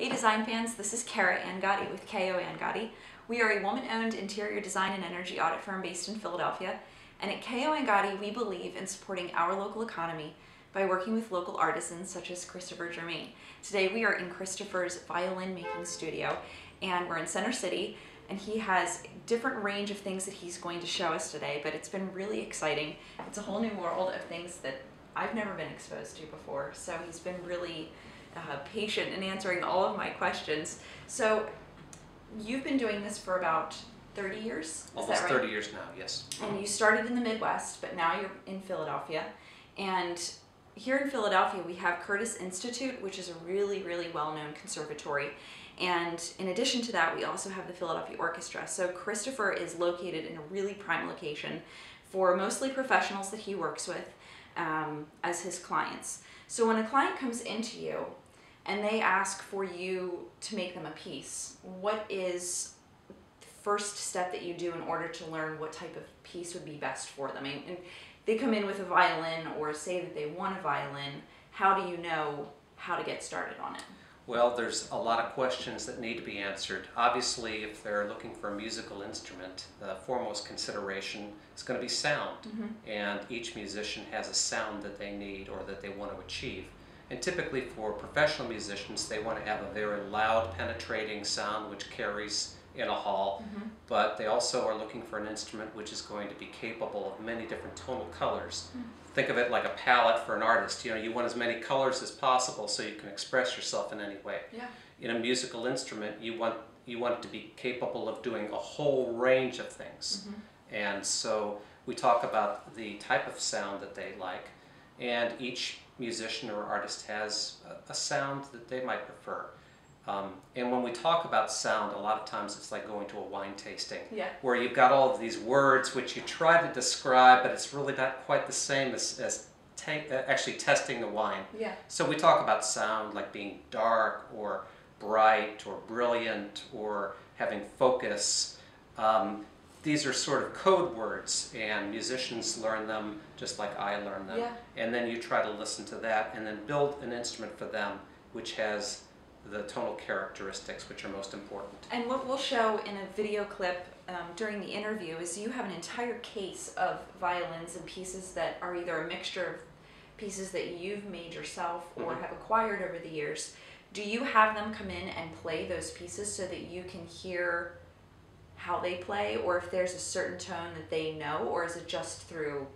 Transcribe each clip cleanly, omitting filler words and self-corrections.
Hey design fans, this is Kara Angotti with KO Angotti. We are a woman-owned interior design and energy audit firm based in Philadelphia, and at KO Angotti we believe in supporting our local economy by working with local artisans such as Christopher Germain. Today we are in Christopher's violin making studio, and we're in Center City, and he has a different range of things that he's going to show us today, but it's been really exciting. It's a whole new world of things that I've never been exposed to before, so he's been really patient in answering all of my questions. So you've been doing this for about 30 years? Almost 30 years now, yes. And you started in the Midwest, but now you're in Philadelphia. And here in Philadelphia, we have Curtis Institute, which is a really, really well-known conservatory. And in addition to that, we also have the Philadelphia Orchestra. So Christopher is located in a really prime location for mostly professionals that he works with as his clients. So when a client comes into you and they ask for you to make them a piece, what is the first step that you do in order to learn what type of piece would be best for them? And they come in with a violin or say that they want a violin. How do you know how to get started on it? Well, there's a lot of questions that need to be answered. Obviously, if they're looking for a musical instrument, the foremost consideration is going to be sound. And each musician has a sound that they need or that they want to achieve. And typically for professional musicians, they want to have a very loud, penetrating sound which carries in a hall, but they also are looking for an instrument which is going to be capable of many different tonal colors. Think of it like a palette for an artist. You know, you want as many colors as possible so you can express yourself in any way. In a musical instrument, you want it to be capable of doing a whole range of things. And so we talk about the type of sound that they like, and each musician or artist has a sound that they might prefer. And when we talk about sound, a lot of times it's like going to a wine tasting, where you've got all of these words which you try to describe, but it's really not quite the same as actually testing the wine. So we talk about sound like being dark or bright or brilliant or having focus. These are sort of code words, and musicians learn them just like I learned them. And then you try to listen to that and then build an instrument for them which has the tonal characteristics which are most important. And what we'll show in a video clip during the interview is you have an entire case of violins and pieces that are either a mixture of pieces that you've made yourself or have acquired over the years. Do you have them come in and play those pieces so that you can hear how they play, or if there's a certain tone that they know, or is it just through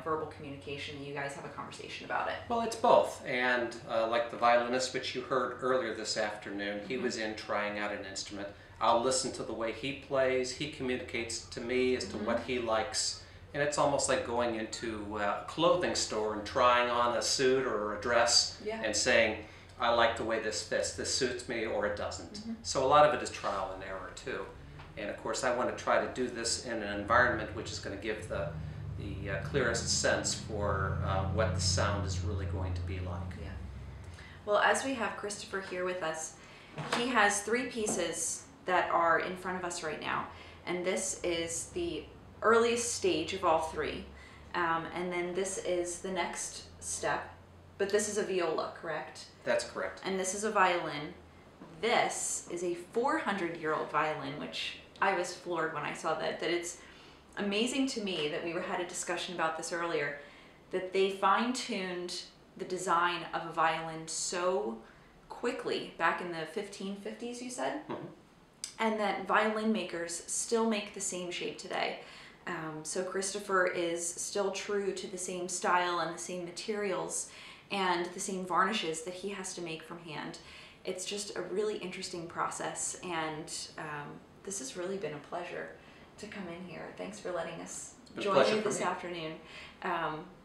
verbal communication, you guys have a conversation about it? Well, it's both. And like the violinist which you heard earlier this afternoon, he was in trying out an instrument. I'll listen to the way he plays. He communicates to me as to what he likes. And it's almost like going into a clothing store and trying on a suit or a dress and saying, I like the way this fits, this suits me or it doesn't. So a lot of it is trial and error too. And of course I want to try to do this in an environment which is going to give the clearest sense for what the sound is really going to be like. Well, as we have Christopher here with us, he has 3 pieces that are in front of us right now, and this is the earliest stage of all 3, and then this is the next step, but this is a viola, correct? That's correct. And this is a violin. This is a 400-year-old violin, which I was floored when I saw that it's amazing to me that we had a discussion about this earlier, that they fine-tuned the design of a violin so quickly back in the 1550s, you said? And that violin makers still make the same shape today. So Christopher is still true to the same style and the same materials and the same varnishes that he has to make from hand. It's just a really interesting process, and this has really been a pleasure to come in here. Thanks for letting us join you this afternoon.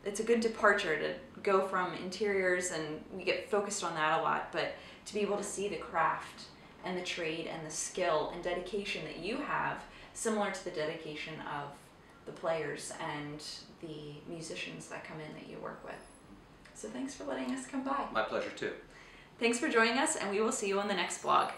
It's a good departure to go from interiors, and we get focused on that a lot, but to be able to see the craft and the trade and the skill and dedication that you have, similar to the dedication of the players and the musicians that come in that you work with. So thanks for letting us come by. My pleasure too. Thanks for joining us, and we will see you on the next vlog.